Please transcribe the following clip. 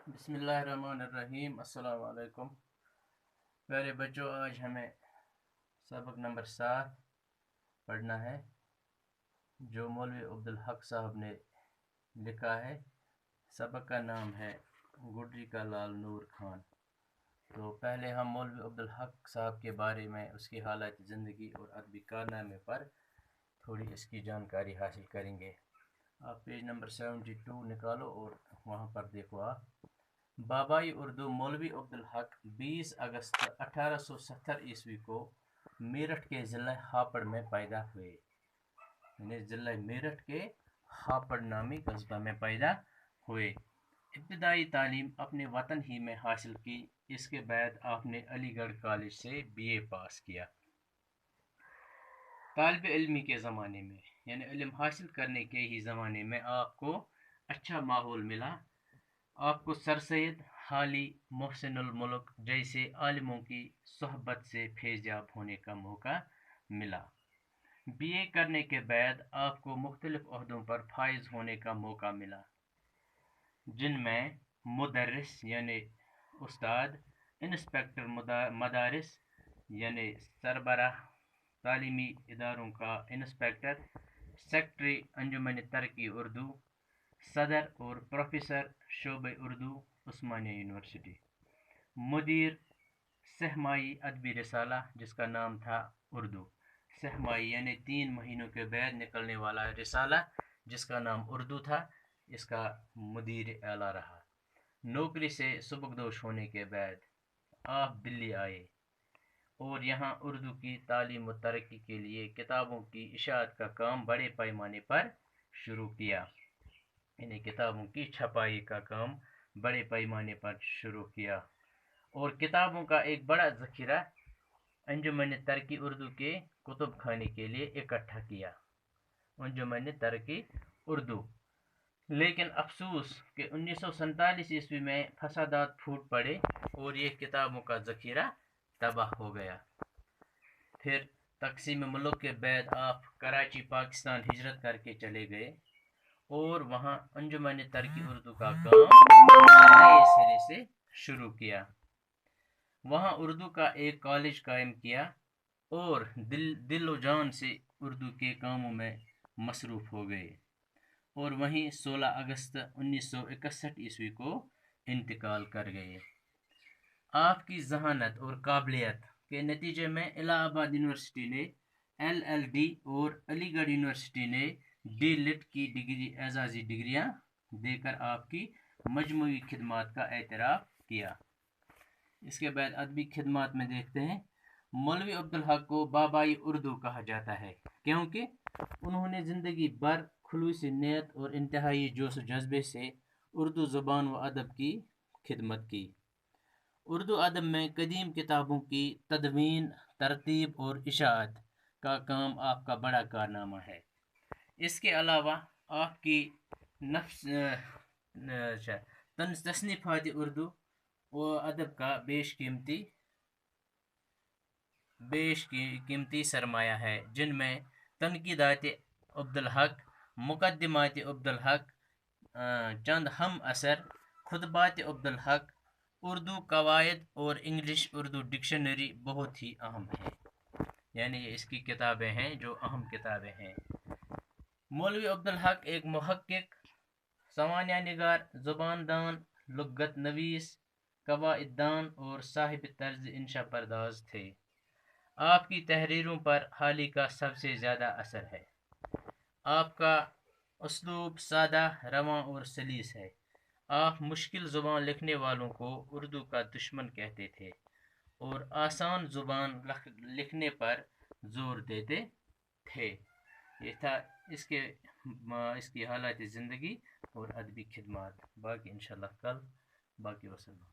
بسم اللہ الرحمن الرحیم۔ السلام علیکم پیارے بچوں، آج ہمیں سبق نمبر 7 پڑھنا ہے جو مولوی عبدالحق صاحب نے لکھا ہے۔ سبق کا نام ہے گڈری کا لال نور خان۔ تو پہلے ہم مولوی عبدالحق صاحب کے بارے میں، اس کی حالت زندگی اور ادبی کارنامے پر تھوڑی اس کی جانکاری حاصل کریں گے۔ آپ پیج نمبر 72 نکالو اور وہاں پر دیکھو آپ۔ بابائی اردو مولوی عبدالحق 20 اگست 1870 عیسوی کو میرٹھ کے ضلع ہاپڑ میں پیدا ہوئے، یعنی ضلع میرٹھ کے ہاپڑ نامی قصبہ میں پیدا ہوئے۔ ابتدائی تعلیم اپنے وطن ہی میں حاصل کی، اس کے بعد آپ نے علی گڑھ کالج سے BA پاس کیا۔ طالب علمی کے زمانے میں، یعنی علم حاصل کرنے کے ہی زمانے میں آپ کو اچھا ماحول ملا۔ آپ کو سر سید حالی محسن الملک جیسے عالموں کی صحبت سے فیضیاب ہونے کا موقع ملا۔ BA کرنے کے بعد آپ کو مختلف عہدوں پر فائز ہونے کا موقع ملا، جن میں مدرس یعنی استاد، انسپکٹر مدارس یعنی سربراہ تعلیمی اداروں کا انسپکٹر، سیکرٹری انجمن ترقی اردو، صدر اور پروفیسر شعبہ اردو عثمانیہ یونیورسٹی، مدیر سہمائی ادبی رسالہ جس کا نام تھا اردو سہمائی، یعنی 3 مہینوں کے بعد نکلنے والا رسالہ جس کا نام اردو تھا، اس کا مدیر اعلیٰ رہا۔ نوکری سے سبکدوش ہونے کے بعد آپ دلی آئے اور یہاں اردو کی تعلیم و ترقی کے لیے کتابوں کی اشاعت کا کام بڑے پیمانے پر شروع کیا، یعنی کتابوں کی چھپائی کا کام بڑے پیمانے پر شروع کیا، اور کتابوں کا ایک بڑا ذخیرہ انجمن ترقی اردو کے کتب خانے کے لیے اکٹھا کیا، انجمن ترقی اردو۔ لیکن افسوس کہ 1947 عیسوی میں فسادات پھوٹ پڑے اور یہ کتابوں کا ذخیرہ تباہ ہو گیا۔ پھر تقسیم ملک کے بعد آپ کراچی پاکستان ہجرت کر کے چلے گئے اور وہاں انجمن ترقی اردو کا کام نئے سرے سے شروع کیا۔ وہاں اردو کا ایک کالج قائم کیا اور دل و جان سے اردو کے کاموں میں مصروف ہو گئے، اور وہیں 16 اگست 1961 عیسوی کو انتقال کر گئے۔ آپ کی ذہانت اور قابلیت کے نتیجے میں الہ آباد یونیورسٹی نے LLD اور علی گڑھ یونیورسٹی نے D.Litt کی ڈگری اعزازی ڈگریاں دے کر آپ کی مجموعی خدمات کا اعتراف کیا۔ اس کے بعد ادبی خدمات میں دیکھتے ہیں۔ مولوی عبدالحق کو بابائی اردو کہا جاتا ہے کیونکہ انہوں نے زندگی بھر خلوص نیت اور انتہائی جوش و جذبے سے اردو زبان و ادب کی خدمت کی۔ اردو ادب میں قدیم کتابوں کی تدوین، ترتیب اور اشاعت کا کام آپ کا بڑا کارنامہ ہے۔ اس کے علاوہ آپ کی تصنیفات اردو و ادب کا بیش قیمتی سرمایہ ہے، جن میں تنقیدات عبدالحق، مقدمات عبدالحق، چند ہم اثر، خطبات عبدالحق، اردو قواعد اور انگلش اردو ڈکشنری بہت ہی اہم ہیں، یعنی یہ اس کی کتابیں ہیں جو اہم کتابیں ہیں۔ مولوی عبدالحق ایک محقق، سوانح نگار، زبان دان، لغت نویس، قواعد دان اور صاحب طرز انشا پرداز تھے۔ آپ کی تحریروں پر حالی کا سب سے زیادہ اثر ہے۔ آپ کا اسلوب سادہ، رواں اور سلیس ہے۔ آپ مشکل زبان لکھنے والوں کو اردو کا دشمن کہتے تھے اور آسان زبان لکھنے پر زور دیتے تھے۔ یہ تھا اس کی حالات زندگی اور ادبی خدمات۔ باقی انشاءاللہ کل باقی وسلم۔